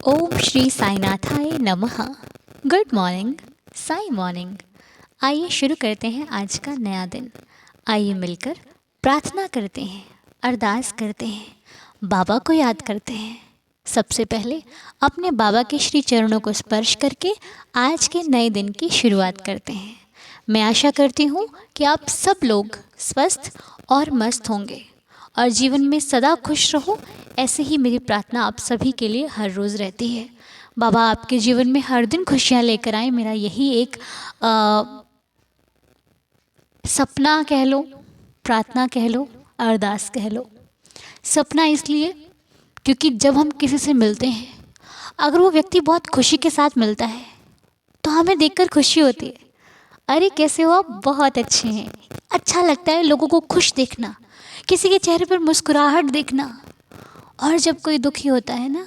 ओम श्री साईनाथाय नमः। Good morning, Sai morning. आइए शुरू करते हैं आज का नया दिन। आइए मिलकर प्रार्थना करते हैं, अरदास करते हैं, बाबा को याद करते हैं। सबसे पहले अपने बाबा के श्री चरणों को स्पर्श करके आज के नए दिन की शुरुआत करते हैं। मैं आशा करती हूँ कि आप सब लोग स्वस्थ और मस्त होंगे और जीवन में सदा खुश रहो। ऐसे ही मेरी प्रार्थना आप सभी के लिए हर रोज़ रहती है। बाबा आपके जीवन में हर दिन खुशियाँ लेकर आए, मेरा यही एक सपना कह लो, प्रार्थना कह लो, अरदास कह लो। सपना इसलिए क्योंकि जब हम किसी से मिलते हैं, अगर वो व्यक्ति बहुत खुशी के साथ मिलता है तो हमें देखकर खुशी होती है। अरे कैसे हो आप, बहुत अच्छे हैं। अच्छा लगता है लोगों को खुश देखना, किसी के चेहरे पर मुस्कुराहट देखना। और जब कोई दुखी होता है ना,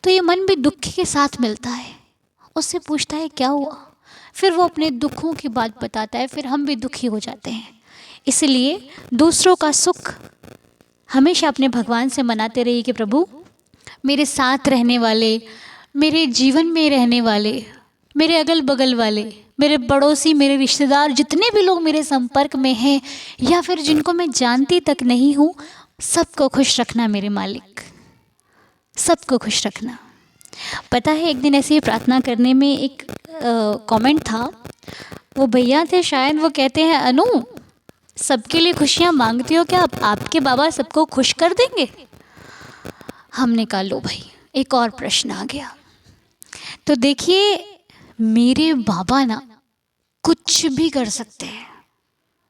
तो ये मन भी दुखी के साथ मिलता है, उससे पूछता है क्या हुआ, फिर वो अपने दुखों की बात बताता है, फिर हम भी दुखी हो जाते हैं। इसलिए दूसरों का सुख हमेशा अपने भगवान से मनाते रहिए कि प्रभु मेरे साथ रहने वाले, मेरे जीवन में रहने वाले, मेरे अगल बगल वाले, मेरे पड़ोसी, मेरे रिश्तेदार, जितने भी लोग मेरे संपर्क में हैं या फिर जिनको मैं जानती तक नहीं हूँ, सबको खुश रखना मेरे मालिक, सबको खुश रखना। पता है एक दिन ऐसे ही प्रार्थना करने में एक कमेंट था, वो भैया थे शायद, वो कहते हैं अनु सबके लिए खुशियाँ मांगती हो क्या, आपके बाबा सबको खुश कर देंगे। हमने कहा लो भाई, एक और प्रश्न आ गया। तो देखिए मेरे बाबा ना कुछ भी कर सकते हैं।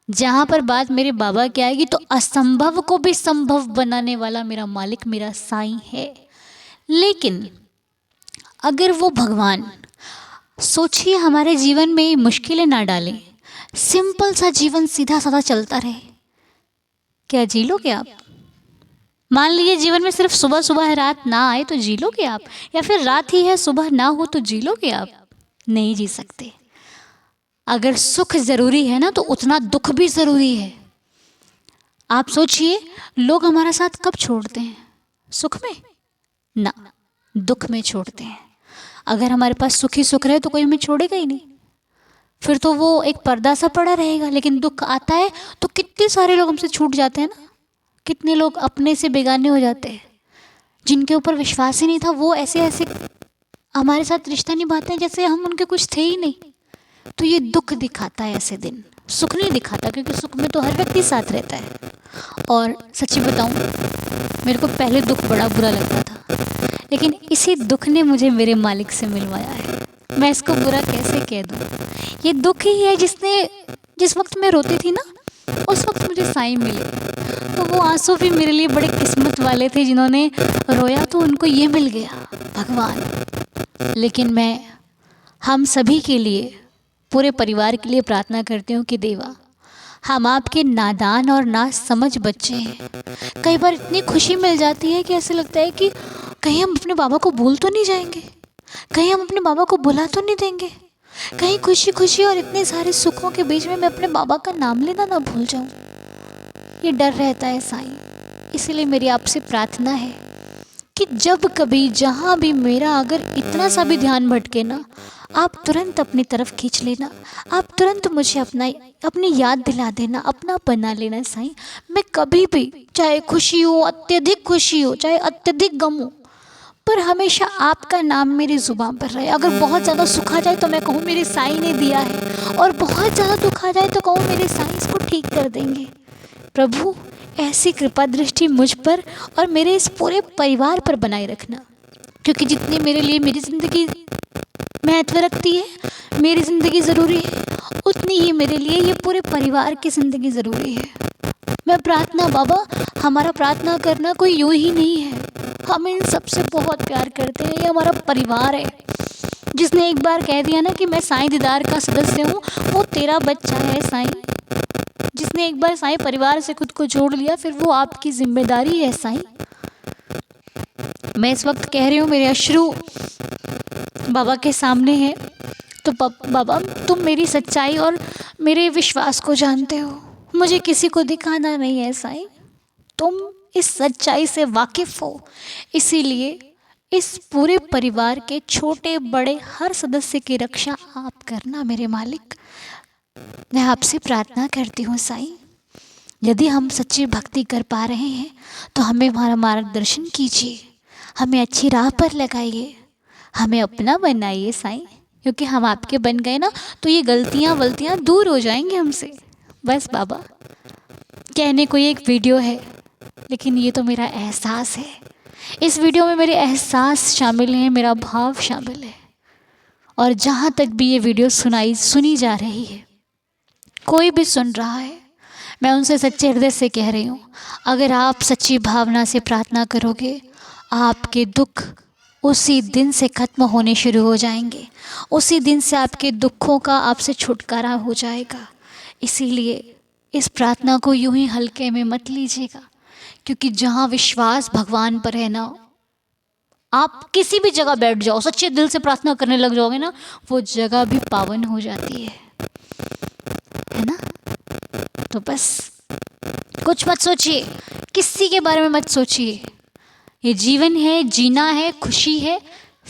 जहाँ पर बात मेरे बाबा की आएगी तो असंभव को भी संभव बनाने वाला मेरा मालिक, मेरा साईं है। लेकिन अगर वो भगवान, सोचिए हमारे जीवन में मुश्किलें ना डालें, सिंपल सा जीवन सीधा साधा चलता रहे, क्या जी लोगे आप? मान लीजिए जीवन में सिर्फ सुबह सुबह है, रात ना आए तो जी लोगे आप? या फिर रात ही है सुबह ना हो तो जी लोगे आप? नहीं जी सकते। अगर सुख ज़रूरी है ना तो उतना दुख भी ज़रूरी है। आप सोचिए लोग हमारा साथ कब छोड़ते हैं? सुख में ना, दुख में छोड़ते हैं। अगर हमारे पास सुख ही सुख रहे तो कोई हमें छोड़ेगा ही नहीं, फिर तो वो एक पर्दा सा पड़ा रहेगा। लेकिन दुख आता है तो कितने सारे लोग हमसे छूट जाते हैं ना, कितने लोग अपने से बेगाने हो जाते हैं। जिनके ऊपर विश्वास ही नहीं था वो ऐसे ऐसे हमारे साथ रिश्ता निभाते हैं जैसे हम उनके कुछ थे ही नहीं। तो ये दुख दिखाता है ऐसे दिन, सुख नहीं दिखाता, क्योंकि सुख में तो हर व्यक्ति साथ रहता है। और सच्ची बताऊं, मेरे को पहले दुख बड़ा बुरा लगता था, लेकिन इसी दुख ने मुझे मेरे मालिक से मिलवाया है। मैं इसको बुरा कैसे कह दूं? ये दुख ही है जिस वक्त मैं रोती थी ना, उस वक्त मुझे साईं मिले। तो वो आंसू भी मेरे लिए बड़े किस्मत वाले थे, जिन्होंने रोया तो उनको ये मिल गया, भगवान। लेकिन मैं हम सभी के लिए, पूरे परिवार के लिए प्रार्थना करती हूँ कि देवा, हम आपके नादान और ना समझ बच्चे हैं। कई बार इतनी खुशी मिल जाती है कि ऐसे लगता है कि कहीं हम अपने बाबा को भूल तो नहीं जाएंगे, कहीं हम अपने बाबा को भुला तो नहीं देंगे, कहीं खुशी खुशी और इतने सारे सुखों के बीच में मैं अपने बाबा का नाम लेना ना भूल जाऊं। ये डर रहता है साईं। इसीलिए मेरी आपसे प्रार्थना है कि जब कभी जहाँ भी मेरा अगर इतना सा भी ध्यान भटके ना, आप तुरंत अपनी तरफ खींच लेना, आप तुरंत मुझे अपनी याद दिला देना, अपना बना लेना साईं। मैं कभी भी, चाहे खुशी हो, अत्यधिक खुशी हो, चाहे अत्यधिक गम हो, पर हमेशा आपका नाम मेरी ज़ुबान पर रहे। अगर बहुत ज़्यादा सुख आ जाए तो मैं कहूँ मेरे साईं ने दिया है, और बहुत ज़्यादा दुख आ जाए तो कहूँ मेरे साईं इसको ठीक कर देंगे। प्रभु ऐसी कृपा दृष्टि मुझ पर और मेरे इस पूरे परिवार पर बनाए रखना, क्योंकि जितनी मेरे लिए मेरी ज़िंदगी महत्व रखती है, मेरी ज़िंदगी ज़रूरी है, उतनी ही मेरे लिए ये पूरे परिवार की ज़िंदगी ज़रूरी है। मैं प्रार्थना, बाबा हमारा प्रार्थना करना कोई यूँ ही नहीं है, हम इन सबसे बहुत प्यार करते हैं। ये हमारा परिवार है। जिसने एक बार कह दिया ना कि मैं साईं दीदार का सदस्य हूँ, वो तेरा बच्चा है साईं। जिसने एक बार साईं परिवार से खुद को जोड़ लिया, फिर वो आपकी जिम्मेदारी है साईं। मैं इस वक्त कह रही हूँ, मेरे अश्रु बाबा के सामने हैं, तो बाबा तुम मेरी सच्चाई और मेरे विश्वास को जानते हो, मुझे किसी को दिखाना नहीं है साईं, तुम इस सच्चाई से वाकिफ़ हो। इसीलिए इस पूरे परिवार के छोटे बड़े हर सदस्य की रक्षा आप करना मेरे मालिक। मैं आपसे प्रार्थना करती हूँ साईं, यदि हम सच्ची भक्ति कर पा रहे हैं तो हमें हमारा मार्गदर्शन कीजिए, हमें अच्छी राह पर लगाइए, हमें अपना बनाइए साईं। क्योंकि हम आपके बन गए ना तो ये गलतियाँ वलतियाँ दूर हो जाएंगी हमसे। बस बाबा, कहने को ये एक वीडियो है लेकिन ये तो मेरा एहसास है। इस वीडियो में मेरे एहसास शामिल हैं, मेरा भाव शामिल है। और जहाँ तक भी ये वीडियो सुनी जा रही है, कोई भी सुन रहा है, मैं उनसे सच्चे हृदय से कह रही हूँ, अगर आप सच्ची भावना से प्रार्थना करोगे, आपके दुख उसी दिन से ख़त्म होने शुरू हो जाएंगे। उसी दिन से आपके दुखों का आपसे छुटकारा हो जाएगा। इसीलिए इस प्रार्थना को यूं ही हल्के में मत लीजिएगा, क्योंकि जहाँ विश्वास भगवान पर है ना, आप किसी भी जगह बैठ जाओ, सच्चे दिल से प्रार्थना करने लग जाओगे ना, वो जगह भी पावन हो जाती है ना। तो बस कुछ मत सोचिए, किसी के बारे में मत सोचिए। ये जीवन है, जीना है, खुशी है,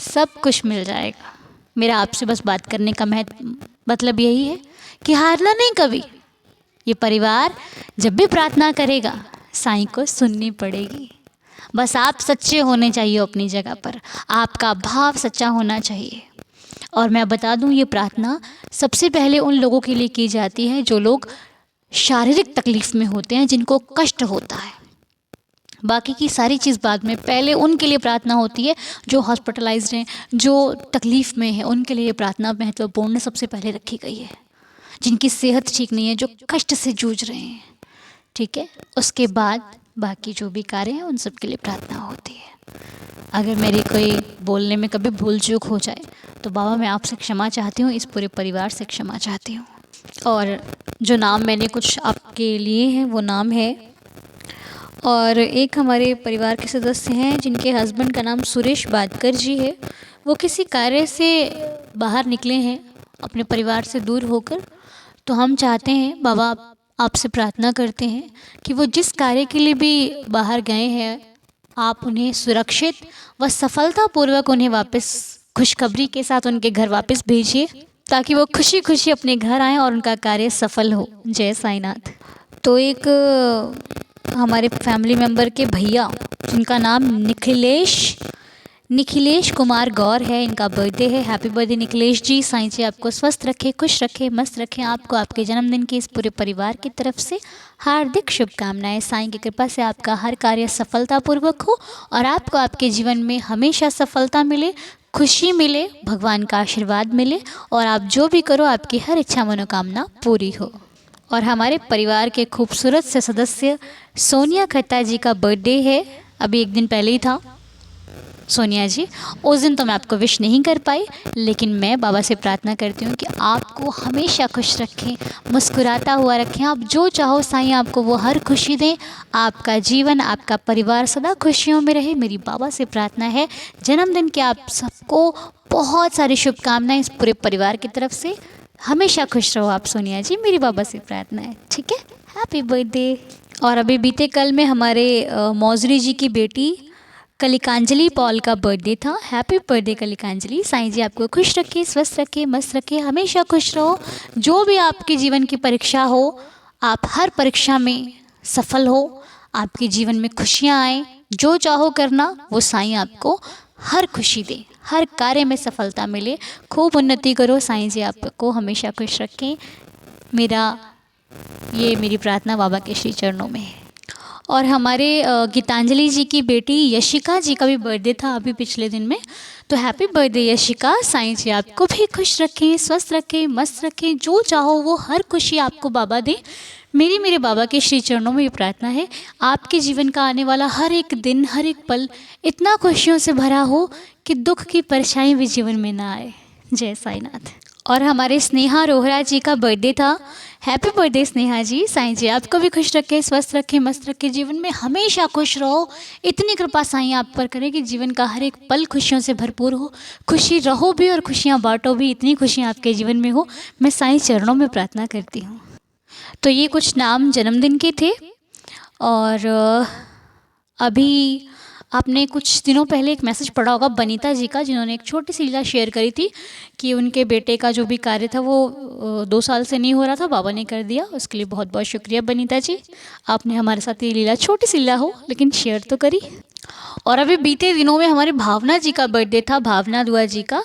सब कुछ मिल जाएगा। मेरा आपसे बस बात करने का मतलब यही है कि हारना नहीं कभी। ये परिवार जब भी प्रार्थना करेगा साईं को सुननी पड़ेगी। बस आप सच्चे होने चाहिए अपनी जगह पर, आपका भाव सच्चा होना चाहिए। और मैं बता दूं, ये प्रार्थना सबसे पहले उन लोगों के लिए की जाती है जो लोग शारीरिक तकलीफ़ में होते हैं, जिनको कष्ट होता है। बाकी की सारी चीज़ बाद में, पहले उनके लिए प्रार्थना होती है जो हॉस्पिटलाइज्ड हैं, जो तकलीफ़ में है, उनके लिए प्रार्थना महत्वपूर्ण सबसे पहले रखी गई है। जिनकी सेहत ठीक नहीं है, जो कष्ट से जूझ रहे हैं, ठीक है, उसके बाद बाकी जो भी कार्य हैं उन सब के लिए प्रार्थना होती है। अगर मेरी कोई बोलने में कभी भूल चूक हो जाए तो बाबा मैं आपसे क्षमा चाहती हूँ, इस पूरे परिवार से क्षमा चाहती हूँ। और जो नाम मैंने कुछ आपके लिए हैं वो नाम है, और एक हमारे परिवार के सदस्य हैं जिनके हस्बैंड का नाम सुरेश बादकर जी है। वो किसी कार्य से बाहर निकले हैं अपने परिवार से दूर होकर। तो हम चाहते हैं बाबा, आपसे प्रार्थना करते हैं कि वो जिस कार्य के लिए भी बाहर गए हैं, आप उन्हें सुरक्षित व सफलतापूर्वक उन्हें वापस खुशखबरी के साथ उनके घर वापस भेजिए, ताकि वो खुशी खुशी अपने घर आएँ और उनका कार्य सफल हो। जय साईनाथ। तो एक हमारे फैमिली मेम्बर के भैया, जिनका नाम निखिलेश कुमार गौर है, इनका बर्थडे है। हैप्पी बर्थडे निखिलेश जी। साईं जी आपको स्वस्थ रखे, खुश रखे, मस्त रखें। आपको आपके जन्मदिन की इस पूरे परिवार की तरफ से हार्दिक शुभकामनाएं। साईं की कृपा से आपका हर कार्य सफलतापूर्वक हो और आपको आपके जीवन में हमेशा सफलता मिले, खुशी मिले, भगवान का आशीर्वाद मिले, और आप जो भी करो आपकी हर इच्छा मनोकामना पूरी हो। और हमारे परिवार के खूबसूरत से सदस्य सोनिया खट्टा जी का बर्थडे है, अभी एक दिन पहले ही था। सोनिया जी, उस दिन तो मैं आपको विश नहीं कर पाई, लेकिन मैं बाबा से प्रार्थना करती हूँ कि आपको हमेशा खुश रखें, मुस्कुराता हुआ रखें। आप जो चाहो साईं आपको वो हर खुशी दें। आपका जीवन, आपका परिवार सदा खुशियों में रहे, मेरी बाबा से प्रार्थना है। जन्मदिन की आप सबको बहुत सारी शुभकामनाएं इस पूरे परिवार की तरफ से। हमेशा खुश रहो आप सोनिया जी, मेरी बाबा से प्रार्थना है, ठीक है। Happy birthday. और अभी बीते कल में हमारे मौजरी जी की बेटी कलिकांजलि पॉल का बर्थडे था। Happy birthday Kalikanjali. साईं जी आपको खुश रखे, स्वस्थ रखे, मस्त रखे, हमेशा खुश रहो। जो भी आपके जीवन की परीक्षा हो, आप हर परीक्षा में सफल हो, आपके जीवन में खुशियाँ आए, जो चाहो करना वो साईं आपको हर खुशी दे, हर कार्य में सफलता मिले, खूब उन्नति करो। साईं जी आपको हमेशा खुश रखें। मेरी प्रार्थना बाबा के श्री चरणों में है। और हमारे गीतांजलि जी की बेटी यशिका जी का भी बर्थडे था अभी पिछले दिन में। तो हैप्पी बर्थडे यशिका। साईं जी आपको भी खुश रखें, स्वस्थ रखें, मस्त रखें, जो चाहो वो हर खुशी आपको बाबा दें। मेरे बाबा के श्री चरणों में ये प्रार्थना है, आपके जीवन का आने वाला हर एक दिन, हर एक पल इतना खुशियों से भरा हो कि दुख की परेशानी भी जीवन में ना आए। जय साईनाथ। और हमारे स्नेहा रोहरा जी का बर्थडे था। हैप्पी बर्थडे स्नेहा जी। साईं जी आपको भी खुश रखे, स्वस्थ रखे, मस्त रखे, जीवन में हमेशा खुश रहो। इतनी कृपा साईं आप पर करें कि जीवन का हर एक पल खुशियों से भरपूर हो, खुशी रहो भी और खुशियाँ बांटो भी, इतनी खुशियाँ आपके जीवन में हो। मैं साईं चरणों में प्रार्थना करती हूँ। तो ये कुछ नाम जन्मदिन के थे। और अभी आपने कुछ दिनों पहले एक मैसेज पढ़ा होगा बनीता जी का, जिन्होंने एक छोटी सी लीला शेयर करी थी कि उनके बेटे का जो भी कार्य था वो 2 साल से नहीं हो रहा था, बाबा ने कर दिया। उसके लिए बहुत बहुत शुक्रिया बनीता जी, आपने हमारे साथ ये लीला, छोटी सी लीला हो लेकिन शेयर तो करी। और अभी बीते दिनों में हमारी भावना जी का बर्थडे था, भावना दुआ जी का।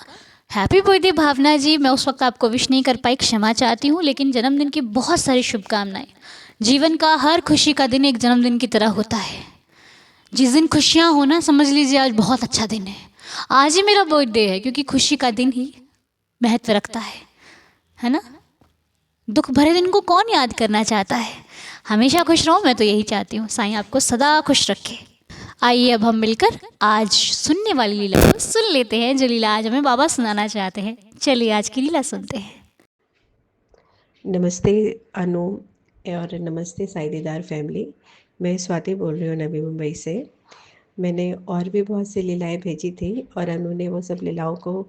हैप्पी बर्थडे भावना जी, मैं उस वक्त आपको विश नहीं कर पाई, क्षमा चाहती हूँ, लेकिन जन्मदिन की बहुत सारी शुभकामनाएं। जीवन का हर खुशी का दिन एक जन्मदिन की तरह होता है। जिस दिन खुशियाँ हो ना, समझ लीजिए आज बहुत अच्छा दिन है, आज ही मेरा बर्थडे है, क्योंकि खुशी का दिन ही महत्व रखता है ना। दुख भरे दिन को कौन याद करना चाहता है। हमेशा खुश रहो, मैं तो यही चाहती हूँ, साईं आपको सदा खुश रखे। आइए अब हम मिलकर आज सुनने वाली लीला को सुन लेते हैं, जो लीला आज हमें बाबा सुनाना चाहते हैं। चलिए आज की लीला सुनते हैं। नमस्ते अनु और नमस्ते साई दीदार फैमिली। मैं स्वाति बोल रही हूँ नवी मुंबई से। मैंने और भी बहुत सी लीलाएं भेजी थी और अनु ने वो सब लीलाओं को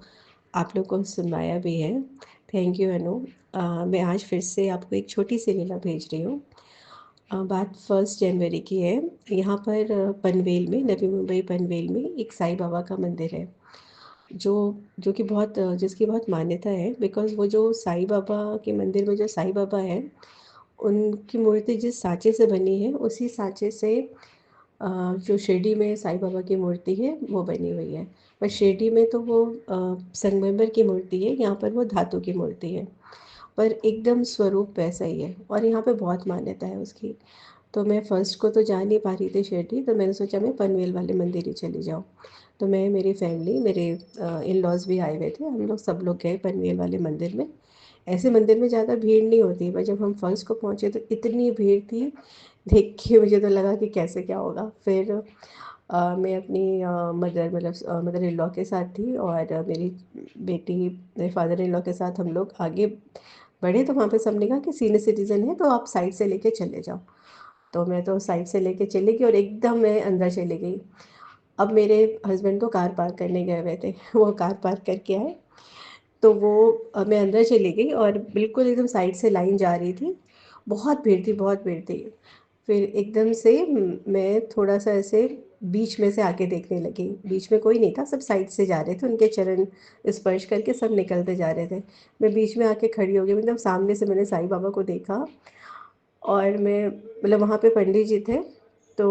आप लोग को सुनवाया भी है। थैंक यू अनु। मैं आज फिर से आपको एक छोटी सी लीला भेज रही हूँ। बात 1 जनवरी की है। यहाँ पर पनवेल में, नवी मुंबई पनवेल में एक साईं बाबा का मंदिर है, जो जो कि बहुत जिसकी बहुत मान्यता है। बिकॉज़ वो जो साईं बाबा के मंदिर में जो साईं बाबा हैं, उनकी मूर्ति जिस सांचे से बनी है उसी सांचे से जो शिरडी में साईं बाबा की मूर्ति है वो बनी हुई है। पर शिरडी में तो वो संगमरमर की मूर्ति है, यहाँ पर वो धातु की मूर्ति है, पर एकदम स्वरूप वैसा ही है और यहाँ पे बहुत मान्यता है उसकी। तो मैं फ़र्स्ट को तो जा नहीं पा रही थी शिरडी, तो मैंने सोचा मैं पनवेल वाले मंदिर ही चली जाऊँ। तो मैं, मेरी फैमिली, मेरे इन लॉज़ भी आए हुए थे, हम लोग सब लोग गए पनवेल वाले मंदिर में। ऐसे मंदिर में ज़्यादा भीड़ नहीं होती, पर जब हम फर्स्ट को पहुँचे तो इतनी भीड़ थी, देख के मुझे तो लगा कि कैसे क्या होगा। फिर मैं अपनी मदर इन लॉ के साथ थी और मेरी बेटी, मेरे फादर इन लॉ के साथ हम लोग आगे बढ़े। तो वहाँ पे सबने कहा कि सीनियर सिटीज़न है तो आप साइड से लेके चले जाओ। तो मैं तो साइड से लेके चली गई और एकदम मैं अंदर चली गई। अब मेरे हस्बैंड तो कार पार्क करने गए हुए थे, वो कार पार्क करके आए। तो वो मैं अंदर चली गई और बिल्कुल एकदम साइड से लाइन जा रही थी। बहुत भीड़ थी, बहुत भीड़ थी। फिर एकदम से मैं थोड़ा-सा ऐसे बीच में से आके देखने लगी। बीच में कोई नहीं था, सब साइड से जा रहे थे, उनके चरण स्पर्श करके सब निकलते जा रहे थे। मैं बीच में आके खड़ी हो गई, मतलब सामने से मैंने साईं बाबा को देखा और मैं, मतलब वहाँ पे पंडित जी थे। तो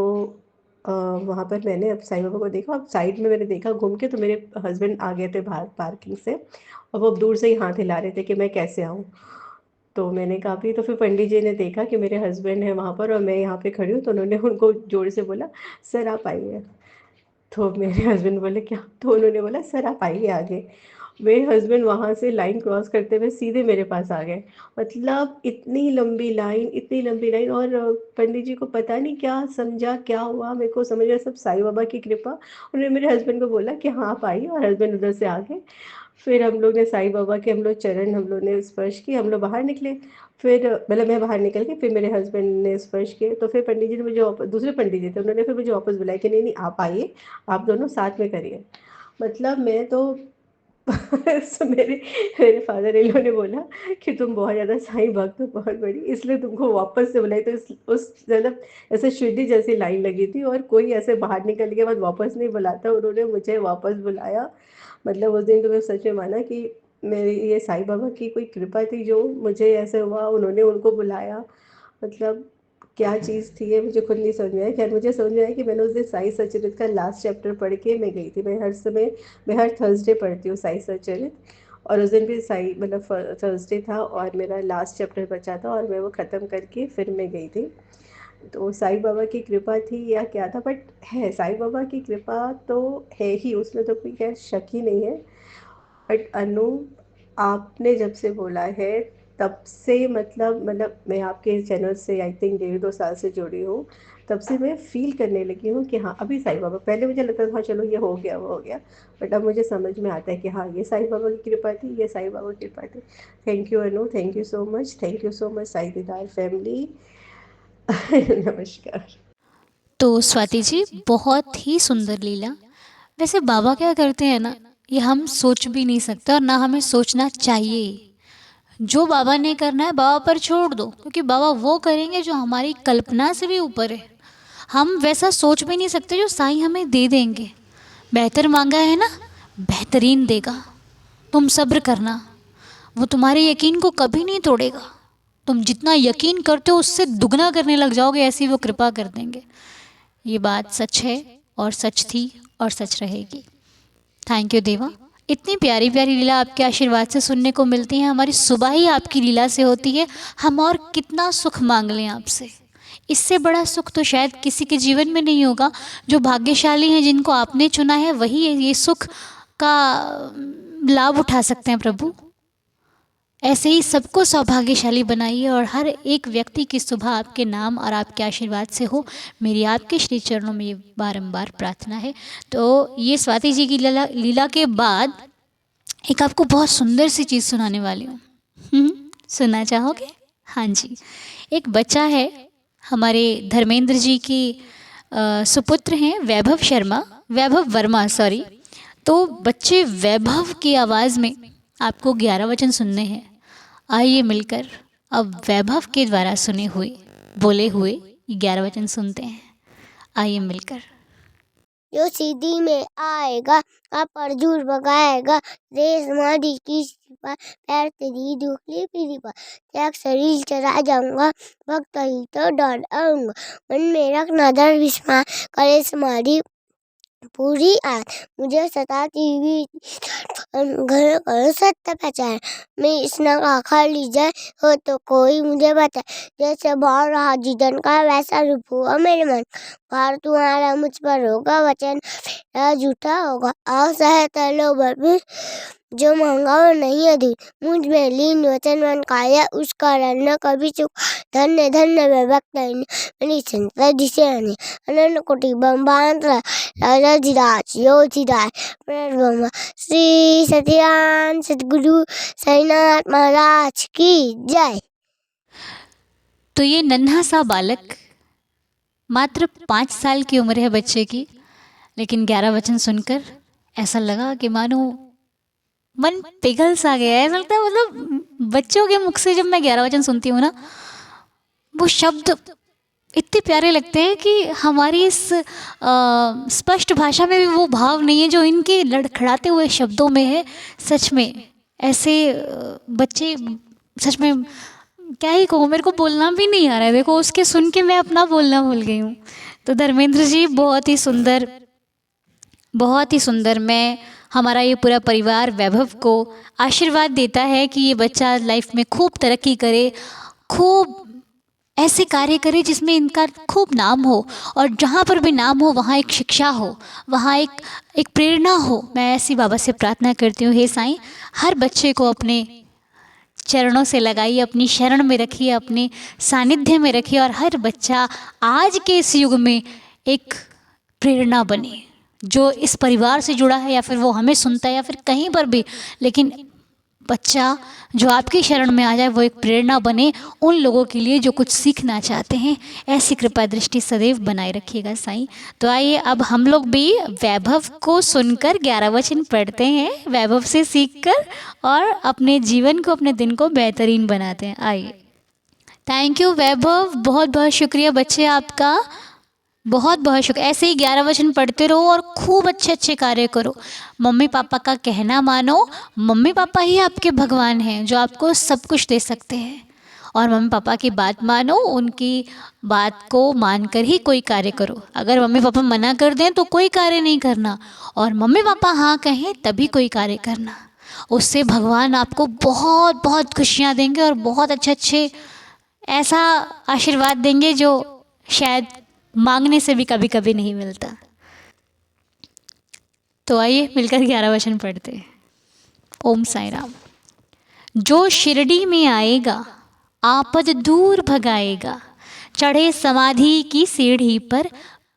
वहाँ पर मैंने अब साईं बाबा को देखा। अब साइड में मैंने देखा घूम के, तो मेरे हस्बैंड आ गए थे बाहर पार्किंग से और वो अब दूर से ही हाथ हिला रहे थे कि मैं कैसे आऊँ। तो मैंने कहा भी, तो फिर पंडित जी ने देखा कि मेरे हस्बैंड हैं वहाँ पर और मैं यहाँ पे खड़ी हूँ, तो उन्होंने उनको ज़ोर से बोला, "सर आप आइए।" तो मेरे हस्बैंड बोले, "क्या?" तो उन्होंने बोला, "सर आप आइए आगे।" मेरे हस्बैंड वहाँ से लाइन क्रॉस करते हुए सीधे मेरे पास आ गए। मतलब इतनी लंबी लाइन, इतनी लंबी लाइन, और पंडित जी को पता नहीं क्या समझा, क्या हुआ, मेरे को समझ में सब साईं बाबा की कृपा। उन्होंने मेरे हस्बैंड को बोला कि हाँ, आप आइए, और हस्बैंड उधर से आ गए। फिर हम लोग ने साईं बाबा के, हम लोग चरण हम लोग ने स्पर्श किए, हम लोग बाहर निकले। फिर मतलब मैं बाहर निकल के, फिर मेरे हस्बैंड ने स्पर्श किए। तो फिर पंडित जी ने मुझे दूसरे पंडित जी थे, उन्होंने फिर मुझे वापस बुलाया कि नहीं नहीं आप आइए, आप दोनों साथ में करिए। मतलब मैं तो सो मेरे मेरे फादर इन लॉ ने बोला कि तुम बहुत ज़्यादा साईं भक्त हो, बहुत बड़ी, इसलिए तुमको वापस से बुलाई। तो इस उस मतलब ऐसे शिरडी जैसी लाइन लगी थी और कोई ऐसे बाहर निकलने के बाद वापस नहीं बुलाता, उन्होंने मुझे वापस बुलाया। मतलब उस दिन तो मैं सच में माना कि मेरी ये साईं बाबा की कोई कृपा थी, जो मुझे ऐसे हुआ, उन्होंने उनको बुलाया। मतलब क्या चीज़ थी ये, मुझे खुद नहीं समझ में आया। खैर मुझे समझ में आया कि मैंने उस दिन साई सचरित का लास्ट चैप्टर पढ़ के मैं गई थी। मैं हर समय, मैं हर थर्सडे पढ़ती हूँ साई सचरित, और उस दिन भी साई, मतलब थर्सडे था और मेरा लास्ट चैप्टर बचा था और मैं वो ख़त्म करके फिर मैं गई थी। तो साईं बाबा की कृपा थी या क्या था, बट है, साईं बाबा की कृपा तो है ही, उसमें तो कोई खैर शक ही नहीं है। बट अनु, आपने जब से बोला है तब से, मतलब मैं आपके चैनल से आई थिंक 1.5-2 साल से जुड़ी हूँ। तब से मैं फ़ील करने लगी हूँ कि हाँ, अभी साईं बाबा, पहले मुझे लगता था हाँ चलो ये हो गया, वो हो गया। बट अब मुझे समझ में आता है कि हाँ, ये साईं बाबा की कृपा थी, ये साईं बाबा की कृपा थी। Thank you Anu, thank you so much, thank you so much Sai दीदार फैमिली। नमस्कार। तो स्वाति जी, बहुत ही सुंदर लीला। वैसे बाबा क्या करते हैं ना, ये हम सोच भी नहीं सकते और ना हमें सोचना चाहिए। जो बाबा ने करना है बाबा पर छोड़ दो, क्योंकि बाबा वो करेंगे जो हमारी कल्पना से भी ऊपर है। हम वैसा सोच भी नहीं सकते जो साईं हमें दे देंगे। बेहतर मांगा है ना, बेहतरीन देगा। तुम सब्र करना, वो तुम्हारे यकीन को कभी नहीं तोड़ेगा। तुम जितना यकीन करते हो उससे दुगना करने लग जाओगे, ऐसी वो कृपा कर देंगे। ये बात सच है और सच थी और सच रहेगी। थैंक यू देवा। इतनी प्यारी प्यारी लीला आपके आशीर्वाद से सुनने को मिलती हैं। हमारी सुबह ही आपकी लीला से होती है। हम और कितना सुख मांग लें आपसे, इससे बड़ा सुख तो शायद किसी के जीवन में नहीं होगा। जो भाग्यशाली हैं, जिनको आपने चुना है, वही ये सुख का लाभ उठा सकते हैं प्रभु। ऐसे ही सबको सौभाग्यशाली बनाइए और हर एक व्यक्ति की सुबह आपके नाम और आपके आशीर्वाद से हो, मेरी आपके श्री चरणों में ये बारंबार प्रार्थना है। तो ये स्वाति जी की लीला के बाद एक आपको बहुत सुंदर सी चीज़ सुनाने वाली हूँ। सुनना चाहोगे? हाँ जी। एक बच्चा है, हमारे धर्मेंद्र जी की सुपुत्र हैं, वैभव वर्मा सॉरी। तो बच्चे वैभव की आवाज़ में आपको 11 वचन सुनने हैं। आइए मिलकर अब वैभव के द्वारा बोले हुए 11 वचन सुनते हैं। आइए मिलकर। जो सीधी में आएगा का परजूर भगाएगा, रेस मारी की सिपा, पैर तेरी दुखली पीरी पर, त्याग शरीर चला जाऊंगा, भक्त ही तो डर आऊंगा, मन में रखना डर विश्वास, करे समाधि पूरी आज, मुझे सताती हुई घर घर सत्य पहचान, मैं स्नान का खाली जाए हो तो कोई मुझे बताए, जैसे भाव रहा जिदन का वैसा रूप हुआ मेरे मन, भार तुम्हारा मुझ पर होगा, वचन मेरा झूठा होगा, असहता लो बल जो मांगा वो नहीं अधूर, मुझ में लीन वचन मन काया, उसका रन कभी चुक, धन्य धन्य वे भक्त मेरी संता दिशे आने, अनंत कोटि ब्रह्मांड राजा धीराज योधिराज ब्रह्मा श्री सत्यान सतगुरु साईनाथ महाराज की जय। तो ये नन्हा सा बालक, मात्र 5 साल की उम्र है बच्चे की, लेकिन 11 वचन सुनकर ऐसा लगा कि मानो मन पिघल सा गया है। ऐसा लगता है, मतलब बच्चों के मुख से जब मैं 11 वचन सुनती हूँ ना, वो शब्द इतने प्यारे लगते हैं कि हमारी इस स्पष्ट भाषा में भी वो भाव नहीं है जो इनके लड़खड़ाते हुए शब्दों में है। सच में ऐसे बच्चे, सच में क्या ही कहूँ, मेरे को बोलना भी नहीं आ रहा है। देखो, उसके सुन के मैं अपना बोलना भूल गई हूँ। तो धर्मेंद्र जी बहुत ही सुंदर, बहुत ही सुंदर। मैं, हमारा ये पूरा परिवार वैभव को आशीर्वाद देता है कि ये बच्चा लाइफ में खूब तरक्की करे, खूब ऐसे कार्य करे जिसमें इनका खूब नाम हो, और जहाँ पर भी नाम हो वहाँ एक शिक्षा हो, वहाँ एक प्रेरणा हो। मैं ऐसी बाबा से प्रार्थना करती हूँ, हे साईं, हर बच्चे को अपने चरणों से लगाइए, अपनी शरण में रखिए, अपने सानिध्य में रखिए, और हर बच्चा आज के इस युग में एक प्रेरणा बने, जो इस परिवार से जुड़ा है या फिर वो हमें सुनता है या फिर कहीं पर भी, लेकिन बच्चा जो आपकी शरण में आ जाए वो एक प्रेरणा बने उन लोगों के लिए जो कुछ सीखना चाहते हैं। ऐसी कृपा दृष्टि सदैव बनाए रखिएगा साईं। तो आइए अब हम लोग भी वैभव को सुनकर 11 वचन पढ़ते हैं, वैभव से सीखकर, और अपने जीवन को, अपने दिन को बेहतरीन बनाते हैं। आइए। थैंक यू वैभव, बहुत बहुत शुक्रिया बच्चे आपका, बहुत बहुत शुक्रिया। ऐसे ही 11 वचन पढ़ते रहो और खूब अच्छे अच्छे कार्य करो। मम्मी पापा का कहना मानो, मम्मी पापा ही आपके भगवान हैं जो आपको सब कुछ दे सकते हैं, और मम्मी पापा की बात मानो, उनकी बात को मानकर ही कोई कार्य करो। अगर मम्मी पापा मना कर दें तो कोई कार्य नहीं करना, और मम्मी पापा हाँ कहें तभी कोई कार्य करना। उससे भगवान आपको बहुत बहुत खुशियाँ देंगे और बहुत अच्छे अच्छे ऐसा आशीर्वाद देंगे जो शायद मांगने से भी कभी कभी नहीं मिलता। तो आइए मिलकर 11 वचन पढ़ते हैं। ओम साई राम। जो शिरडी में आएगा आपद दूर भगाएगा, चढ़े समाधि की सीढ़ी पर,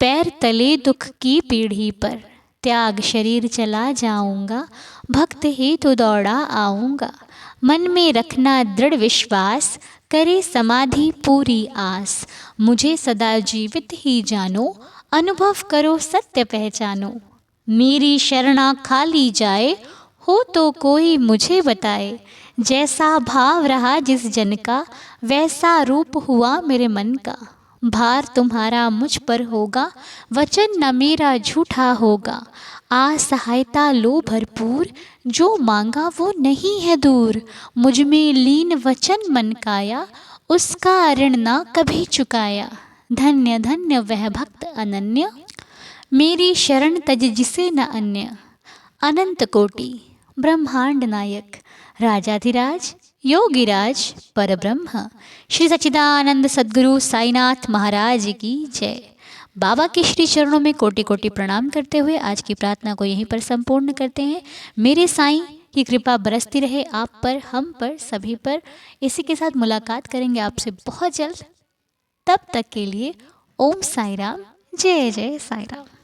पैर तले दुख की पीढ़ी पर, त्याग शरीर चला जाऊंगा, भक्त ही तो दौड़ा आऊंगा, मन में रखना दृढ़ विश्वास, करे समाधि पूरी आस, मुझे सदा जीवित ही जानो, अनुभव करो सत्य पहचानो, मेरी शरणा खाली जाए, हो तो कोई मुझे बताए, जैसा भाव रहा जिस जन का, वैसा रूप हुआ मेरे मन का, भार तुम्हारा मुझ पर होगा, वचन न मेरा झूठा होगा। आ सहायता लो भरपूर, जो मांगा वो नहीं है दूर। मुझ में लीन वचन मन काया, उसका ऋण ना कभी चुकाया। धन्य धन्य वह भक्त अनन्य, मेरी शरण तज जिसे न अन्य। अनंत कोटि ब्रह्मांड नायक, राजाधिराज योगिराज परब्रह्म, श्री सच्चिदानंद सद्गुरु साईनाथ महाराज की जय। बाबा के श्री चरणों में कोटि कोटि प्रणाम करते हुए आज की प्रार्थना को यहीं पर संपूर्ण करते हैं। मेरे साईं की कृपा बरसती रहे आप पर, हम पर, सभी पर। इसी के साथ मुलाकात करेंगे आपसे बहुत जल्द। तब तक के लिए ओम साई राम, जय जय साई राम।